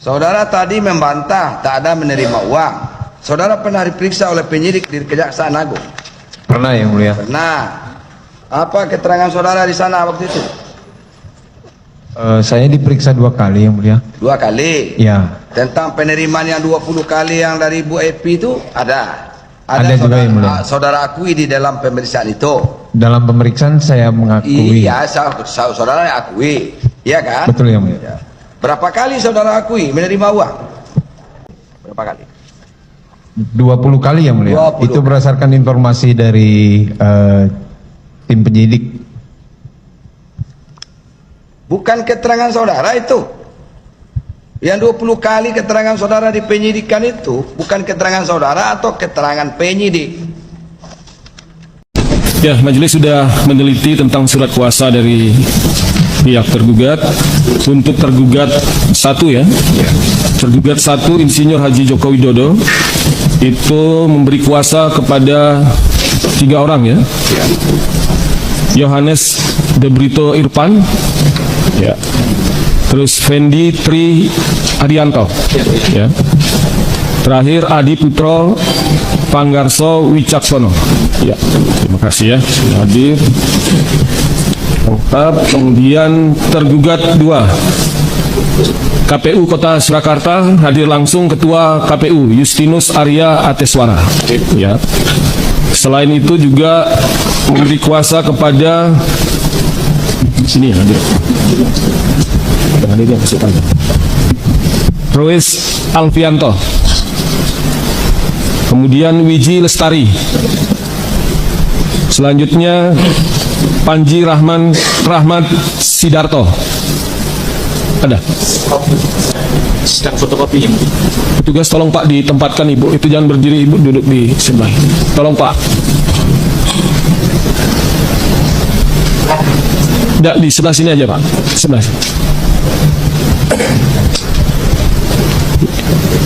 Saudara tadi membantah tak ada menerima uang. Saudara pernah diperiksa oleh penyidik di Kejaksaan Agung? Pernah yang mulia. Pernah. Apa keterangan saudara di sana waktu itu? Saya diperiksa 2 kali yang mulia. 2 kali? Ya. Tentang penerimaan yang 20 kali yang dari Bu Epi itu ada? Ada juga yang mulia. Saudara akui di dalam pemeriksaan itu? Dalam pemeriksaan saya mengakui. Iya, saudara akui. Iya kan? Betul yang mulia. Ya. Berapa kali saudara akui menerima uang? Berapa kali? 20 kali yang mulia. 20. Itu berdasarkan informasi dari tim penyidik. Bukan keterangan saudara itu. Yang 20 kali keterangan saudara di penyidikan itu bukan keterangan saudara atau keterangan penyidik. Ya, majelis sudah meneliti tentang surat kuasa dari pihak tergugat. Untuk tergugat 1 ya. Tergugat 1 Insinyur Haji Joko Widodo itu memberi kuasa kepada 3 orang ya. Yohanes De Brito Irfan, ya. Terus Fendi Tri Arianto, ya. Terakhir Adi Putro Panggarso Wicaksono. Ya, terima kasih ya sudah hadir. Lengkap. Kemudian tergugat 2 KPU Kota Surakarta, hadir langsung Ketua KPU Justinus Arya Ateswara. Ya. Selain itu juga memberi kuasa kepada sini hadir. Hadir yang kasih tahu. Rois Alfianto. Kemudian Wiji Lestari. Selanjutnya Panji Rahmat Sidarto. Ada. Sedang fotokopi. Petugas tolong Pak ditempatkan Ibu. Itu jangan berdiri Ibu, duduk di sebelah. Tolong Pak. Tidak, di sebelah sini aja Pak. Sebelah sini.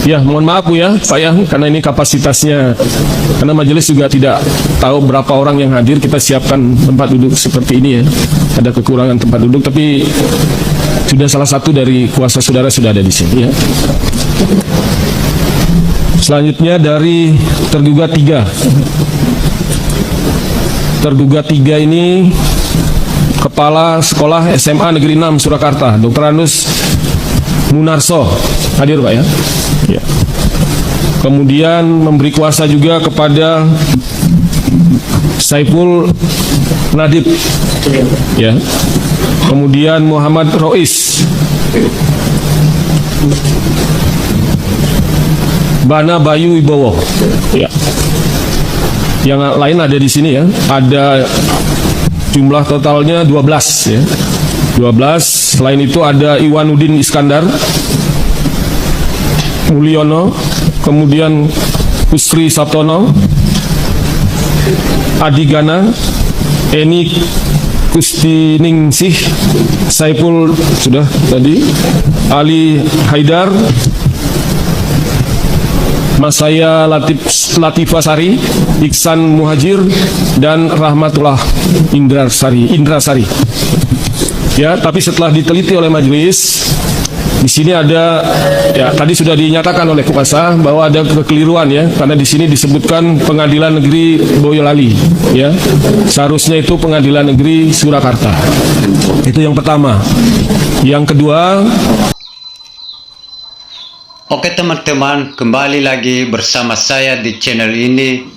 Ya, mohon maaf Bu ya, Pak ya, karena ini kapasitasnya, karena majelis juga tidak tahu berapa orang yang hadir, kita siapkan tempat duduk seperti ini ya. Ada kekurangan tempat duduk, tapi sudah salah satu dari kuasa saudara sudah ada di sini ya. Selanjutnya dari tergugat 3. Tergugat 3 ini Kepala Sekolah SMA Negeri 6 Surakarta, Dr. Anus Munarso. Hadir Pak ya. Ya. Kemudian memberi kuasa juga kepada Saiful Nadib. Ya. Kemudian Muhammad Rois. Bana Bayu Wibowo. Ya. Yang lain ada di sini ya. Ada jumlah totalnya 12 ya. 12. Selain itu ada Iwanuddin Iskandar Mulyono, kemudian Kusri Sabtono, Adi Gana, Eni Kustiningsih, Saiful sudah tadi, Ali Haidar, Masaya Latifasari, Iksan Muhajir, dan Rahmatullah Indrasari. Ya, tapi setelah diteliti oleh majelis, di sini ada, ya tadi sudah dinyatakan oleh kuasa bahwa ada kekeliruan ya, karena di sini disebutkan Pengadilan Negeri Boyolali, ya, seharusnya itu Pengadilan Negeri Surakarta. Itu yang pertama. Yang kedua. Oke teman-teman, kembali lagi bersama saya di channel ini.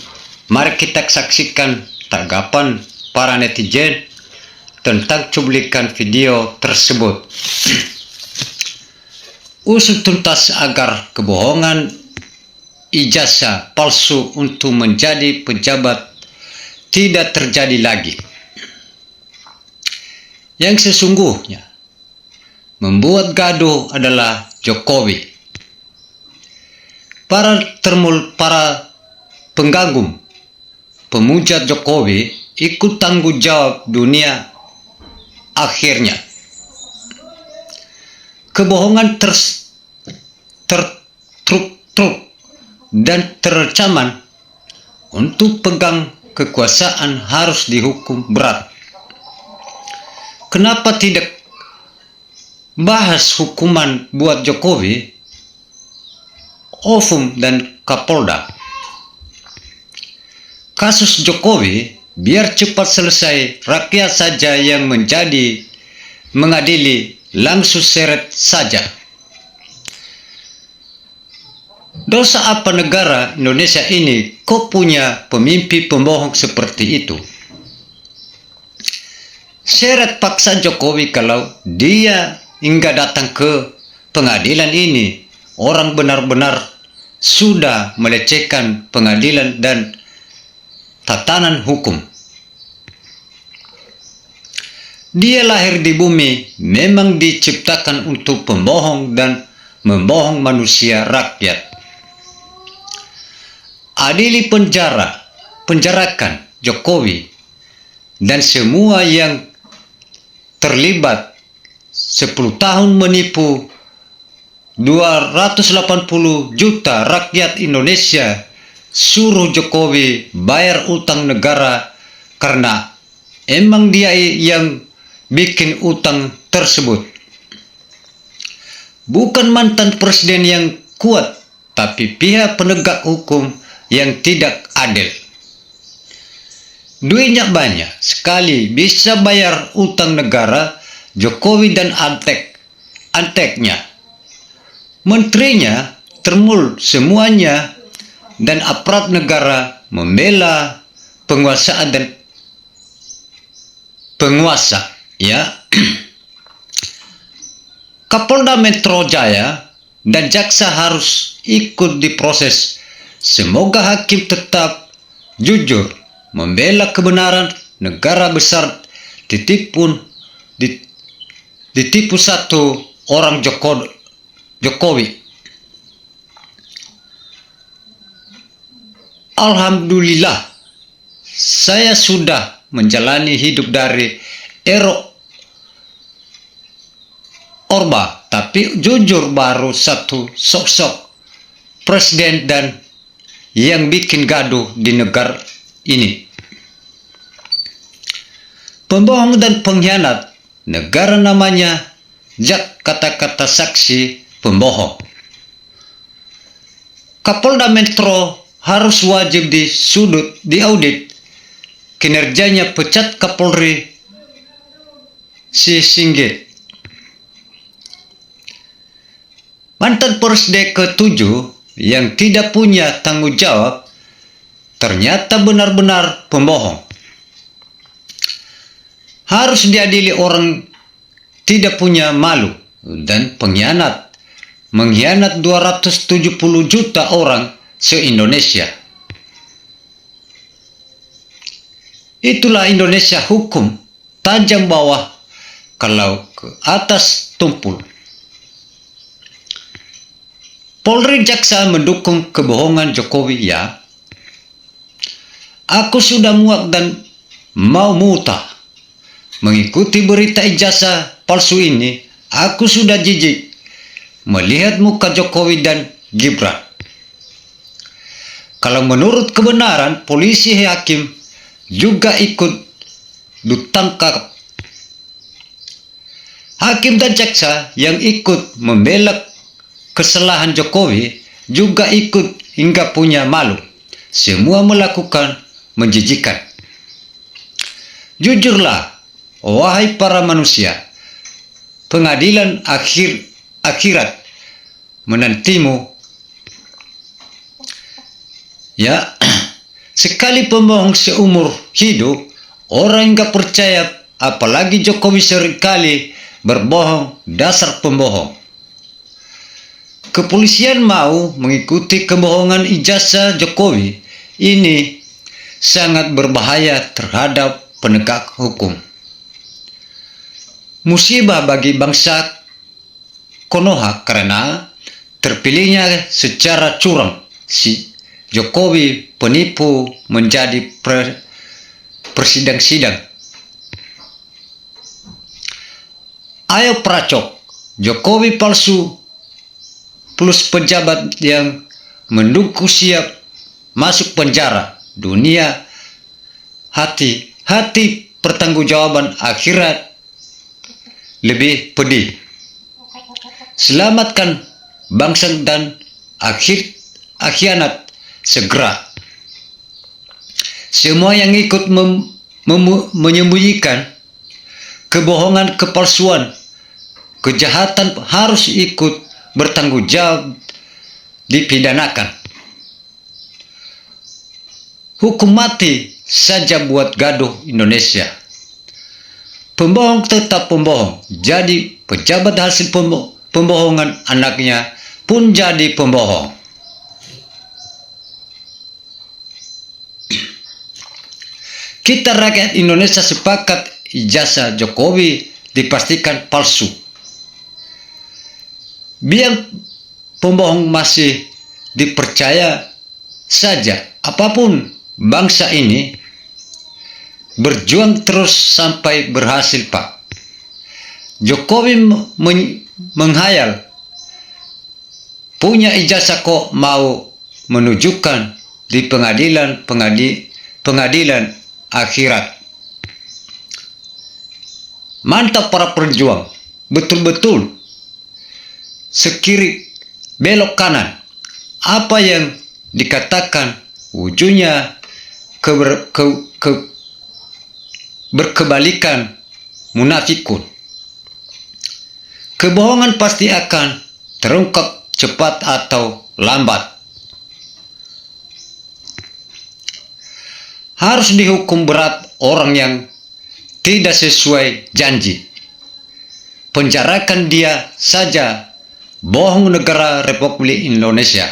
Mari kita saksikan tanggapan para netizen tentang cuplikan video tersebut. Usut tuntas agar kebohongan ijazah palsu untuk menjadi pejabat tidak terjadi lagi. Yang sesungguhnya membuat gaduh adalah Jokowi. Para pengganggu pemuja Jokowi ikut tanggung jawab dunia akhirnya. Kebohongan tertruk dan terancam untuk pegang kekuasaan harus dihukum berat. Kenapa tidak bahas hukuman buat Jokowi? Ofum dan Kapolda. Kasus Jokowi biar cepat selesai, rakyat saja yang mengadili, langsung seret saja. Dosa apa negara Indonesia ini kok punya pemimpin pembohong seperti itu? Seret paksa Jokowi kalau dia hingga datang ke pengadilan ini, orang benar-benar sudah melecehkan pengadilan dan tatanan hukum. Dia lahir di bumi memang diciptakan untuk pembohong dan membohong manusia rakyat. Adili penjarakan Jokowi dan semua yang terlibat 10 tahun menipu 280 juta rakyat Indonesia, suruh Jokowi bayar utang negara karena emang dia yang bikin utang tersebut. Bukan mantan presiden yang kuat, tapi pihak penegak hukum yang tidak adil. Duitnya banyak sekali, bisa bayar utang negara. Jokowi dan anteknya, menterinya, termul semuanya, dan aparat negara membela penguasa dan penguasa, ya. Kapolda Metro Jaya dan jaksa harus ikut diproses. Semoga hakim tetap jujur membela kebenaran. Negara besar ditipu satu orang Jokowi. Alhamdulillah, saya sudah menjalani hidup dari Orba, tapi jujur baru satu sosok presiden dan yang bikin gaduh di negara ini. Pembohong dan pengkhianat negara namanya jak kata-kata saksi pembohong. Kapolda Metro harus wajib diaudit kinerjanya, pecat Kapolri Singgit. Mantan Presiden ke-7 yang tidak punya tanggung jawab ternyata benar-benar pembohong. Harus diadili, orang tidak punya malu dan pengkhianat, mengkhianat 270 juta orang se-Indonesia. Itulah Indonesia hukum, tajam bawah, kalau ke atas tumpul. Polri jaksa mendukung kebohongan Jokowi, ya. Aku sudah muak dan mau muntah mengikuti berita ijazah palsu ini. Aku sudah jijik melihat muka Jokowi dan Gibran. Kalau menurut kebenaran, polisi, hakim juga ikut ditangkap. Hakim dan jaksa yang ikut membela kesalahan Jokowi juga ikut hingga punya malu. Semua melakukan menjijikan. Jujurlah, wahai para manusia, pengadilan akhirat menantimu. Ya, sekali pembohong seumur hidup, orang nggak percaya, apalagi Jokowi seringkali berbohong, dasar pembohong. Kepolisian mau mengikuti kebohongan ijazah Jokowi ini sangat berbahaya terhadap penegak hukum. Musibah bagi bangsa Konoha karena terpilihnya secara curang si Jokowi penipu menjadi presiden-sidang. Ayo pracok, Jokowi palsu plus pejabat yang mendukung siap masuk penjara. Dunia hati pertanggungjawaban akhirat lebih pedih. Selamatkan bangsa dan akhianat segera. Semua yang ikut menyembunyikan kebohongan, kepalsuan, kejahatan harus ikut bertanggung jawab, dipidanakan. Hukum mati saja buat gaduh Indonesia. Pembohong tetap pembohong. Jadi pejabat hasil pembohongan anaknya pun jadi pembohong. Kita rakyat Indonesia sepakat ijazah Jokowi dipastikan palsu. Biar pembohong masih dipercaya saja, apapun bangsa ini berjuang terus sampai berhasil, Pak. Jokowi menghayal punya ijazah kok mau menunjukkan di pengadilan akhirat. Mantap para perjuang, betul-betul sekiri belok kanan. Apa yang dikatakan ujungnya berkebalikan, munafikun. Kebohongan pasti akan terungkap cepat atau lambat. Harus dihukum berat orang yang tidak sesuai janji. Penjarakan dia saja, bohong negara Republik Indonesia.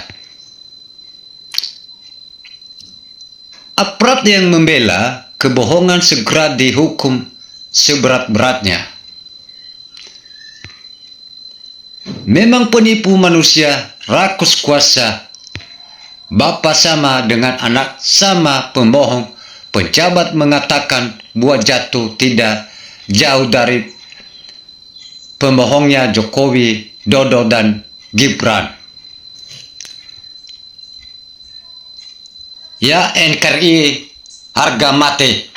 Aparat yang membela kebohongan segera dihukum seberat-beratnya. Memang penipu manusia, rakus kuasa, bapak sama dengan anak sama pembohong. Pejabat mengatakan buat jatuh tidak jauh dari pembohongnya Jokowi, Dodo, dan Gibran. Ya NKRI harga mati.